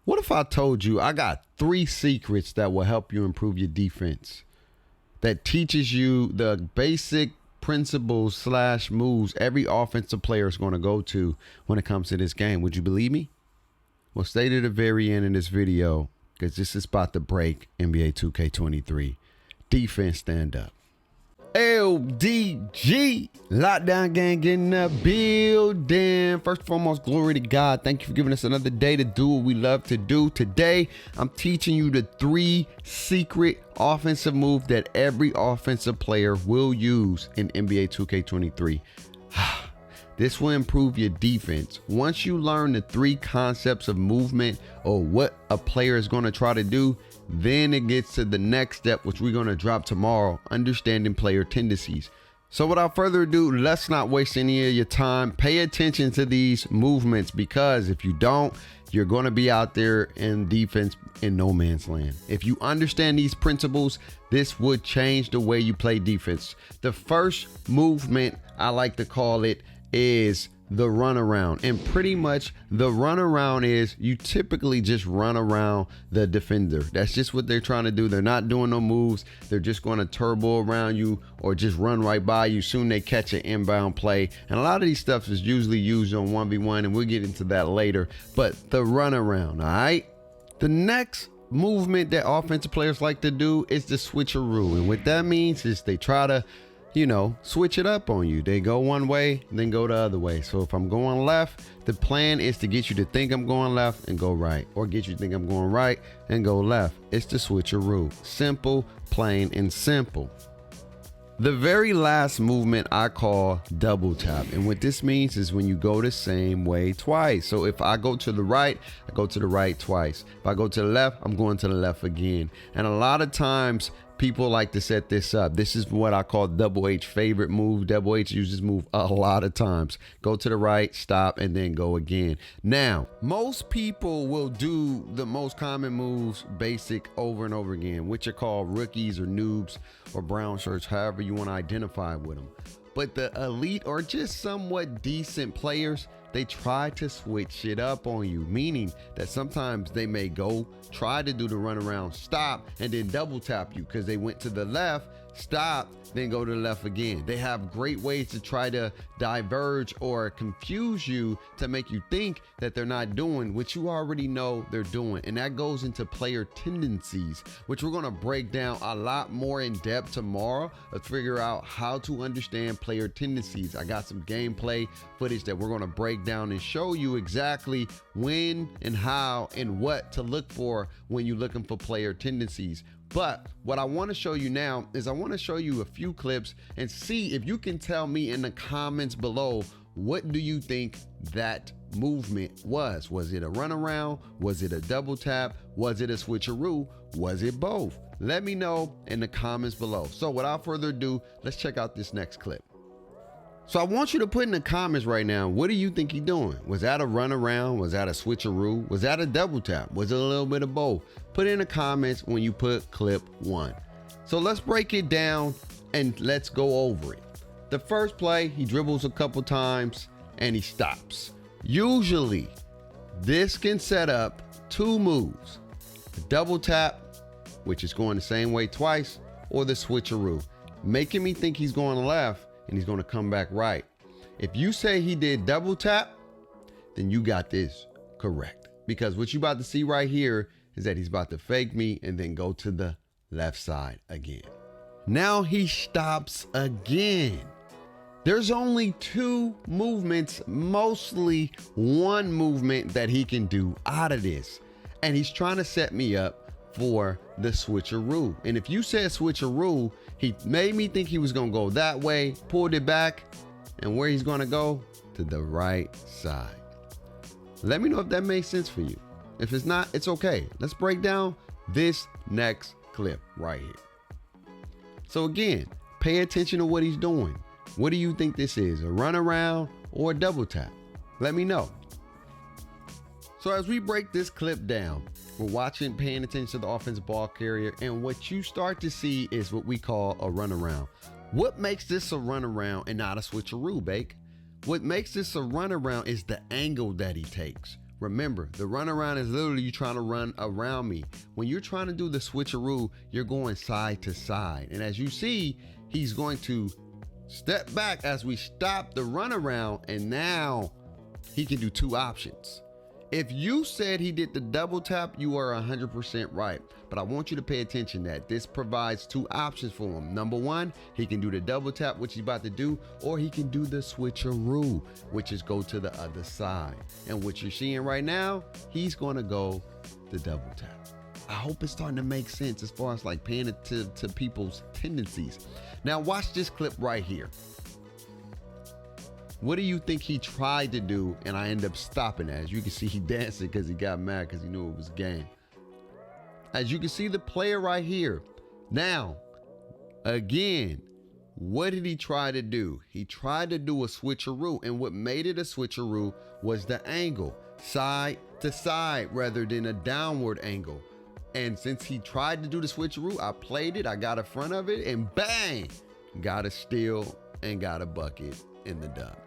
What if I told you I got 3 secrets that will help you improve your defense? That teaches you the basic principles slash moves every offensive player is going to go to when it comes to this game. Would you believe me? Well, stay to the very end of this video because this is about to break NBA 2K23. Defense stand up. LDG, Lockdown Gang in the building. First and foremost, glory to God. Thank you for giving us another day to do what we love to do. Today, I'm teaching you the 3 secret offensive moves that every offensive player will use in NBA 2K23. This will improve your defense. Once you learn the 3 concepts of movement or what a player is going to try to do, then it gets to the next step, which we're going to drop tomorrow, understanding player tendencies. So without further ado, let's not waste any of your time. Pay attention to these movements because if you don't, you're going to be out there in defense in no man's land. If you understand these principles, this would change the way you play defense. The first movement, I like to call it, is the runaround. And pretty much the runaround is you typically just run around the defender. That's just what they're trying to do. They're not doing no moves. They're just going to turbo around you or just run right by you. Soon they catch an inbound play. And a lot of these stuff is usually used on 1v1, and we'll get into that later. But the runaround, all right? The next movement that offensive players like to do is the switcheroo. And what that means is they try to switch it up on you. They go one way, then go the other way. So if I'm going left, the plan is to get you to think I'm going left and go right, or get you to think I'm going right and go left. It's the switcheroo. Simple, plain, and simple. The very last movement I call double tap. And what this means is when you go the same way twice. So if I go to the right, I go to the right twice. If I go to the left, I'm going to the left again. And a lot of times people like to set this up. This is what I call Double H favorite move. Double H uses this move a lot of times. Go to the right, stop, and then go again. Now, most people will do the most common moves basic over and over again, which are called rookies or noobs or brown shirts, however you want to identify with them. But the elite or just somewhat decent players, they try to switch it up on you, meaning that sometimes they may go try to do the runaround, stop, and then double tap you because they went to the left, stop, then go to the left again. They have great ways to try to diverge or confuse you to make you think that they're not doing what you already know they're doing. And that goes into player tendencies, which we're going to break down a lot more in depth tomorrow to figure out how to understand player tendencies. I got some gameplay footage that we're going to break down and show you exactly when and how and what to look for when you're looking for player tendencies. But what I want to show you now is I want to show you a few clips and see if you can tell me in the comments below, what do you think that movement was? Was it a runaround? Was it a double tap? Was it a switcheroo? Was it both? Let me know in the comments below. So without further ado, let's check out this next clip. So I want you to put in the comments right now, what do you think he's doing? Was that a runaround? Was that a switcheroo? Was that a double tap? Was it a little bit of both? Put in the comments when you put clip 1. So let's break it down and let's go over it. The first play, he dribbles a couple times and he stops. Usually, this can set up 2 moves. A double tap, which is going the same way twice, or the switcheroo, making me think he's going left and he's going to come back right. If you say he did double tap, then you got this correct. Because what you about to see right here is that he's about to fake me and then go to the left side again. Now he stops again. There's only 2 movements, mostly 1 movement that he can do out of this. And he's trying to set me up for the switcheroo. And if you said switcheroo, he made me think he was going to go that way, pulled it back, and where he's going to go? To the right side. Let me know if that makes sense for you. If it's not, it's okay. Let's break down this next clip right here. So again, pay attention to what he's doing. What do you think this is? A runaround or a double tap? Let me know. So as we break this clip down, we're watching, paying attention to the offensive ball carrier, and what you start to see is what we call a runaround. What makes this a runaround and not a switcheroo, Bake? What makes this a runaround is the angle that he takes. Remember, the run around is literally you trying to run around me. When you're trying to do the switcheroo, you're going side to side. And as you see, he's going to step back as we stop the run around, and now he can do two options. If you said he did the double tap, you are 100% right. But I want you to pay attention that this provides two options for him. Number one, he can do the double tap, which he's about to do, or he can do the switcheroo, which is go to the other side. And what you're seeing right now, he's going to go the double tap. I hope it's starting to make sense as far as like paying attention to people's tendencies. Now watch this clip right here. What do you think he tried to do? And I end up stopping. As you can see, he dancing because he got mad because he knew it was a game. As you can see the player right here. Now, again, what did he try to do? He tried to do a switcheroo. And what made it a switcheroo was the angle. Side to side rather than a downward angle. And since he tried to do the switcheroo, I played it. I got in front of it and bang, got a steal and got a bucket in the dub.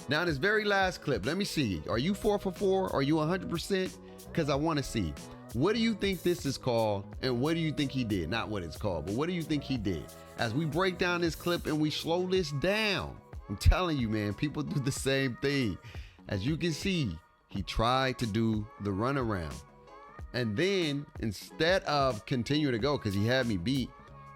Now, this very last clip, let me see. Are you 4 for 4? Are you 100%? Because I want to see. What do you think this is called? And what do you think he did? Not what it's called, but what do you think he did? As we break down this clip and we slow this down, I'm telling you, man, people do the same thing. As you can see, he tried to do the runaround. And then instead of continue to go, because he had me beat,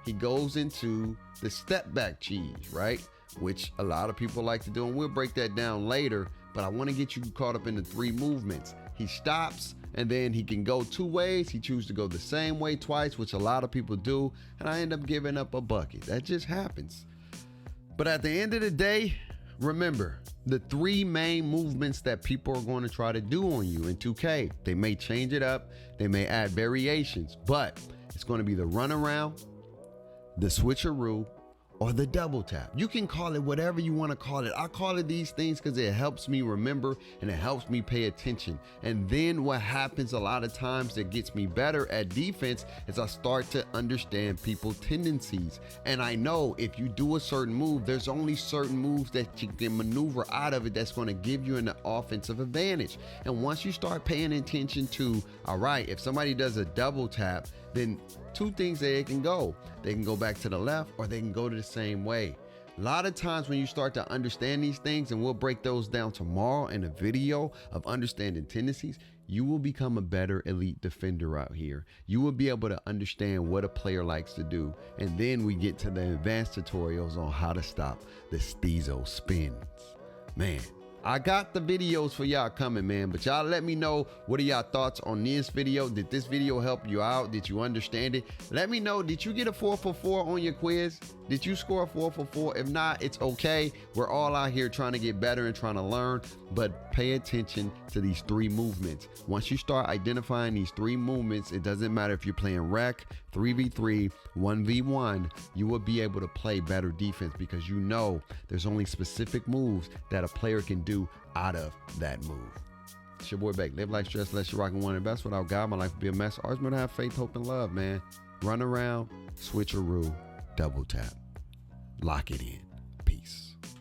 he goes into the step back cheese, right? Which a lot of people like to do, and we'll break that down later, but I want to get you caught up in the three movements. He stops, and then he can go two ways. He chooses to go the same way twice, which a lot of people do, and I end up giving up a bucket. That just happens. But at the end of the day, remember, the three main movements that people are going to try to do on you in 2K, they may change it up, they may add variations, but it's going to be the runaround, the switcheroo, or the double tap. You can call it whatever you want to call it. I call it these things because it helps me remember and it helps me pay attention. And then what happens a lot of times that gets me better at defense is I start to understand people's tendencies. And I know if you do a certain move, there's only certain moves that you can maneuver out of it that's going to give you an offensive advantage. And once you start paying attention to, all right, if somebody does a double tap, then two things that they can go. They can go back to the left or they can go to the same way. A lot of times when you start to understand these things, and we'll break those down tomorrow in a video of understanding tendencies, you will become a better elite defender out here. You will be able to understand what a player likes to do. And then we get to the advanced tutorials on how to stop the Steezo spins. Man, I got the videos for y'all coming, man, but y'all let me know, what are y'all thoughts on this video? Did this video help you out? Did you understand it? Let me know, did you get a 4 for 4 on your quiz? Did you score a 4 for 4? If not, it's okay. We're all out here trying to get better and trying to learn, but pay attention to these three movements. Once you start identifying these three movements, it doesn't matter if you're playing rec, 3v3, 1v1, you will be able to play better defense because you know there's only specific moves that a player can do out of that move. It's your boy Beck. Live life stress less, you're rocking one and best. Without God, my life would be a mess. Always remember to have faith, hope, and love, man. Run around, switcheroo, double tap. Lock it in.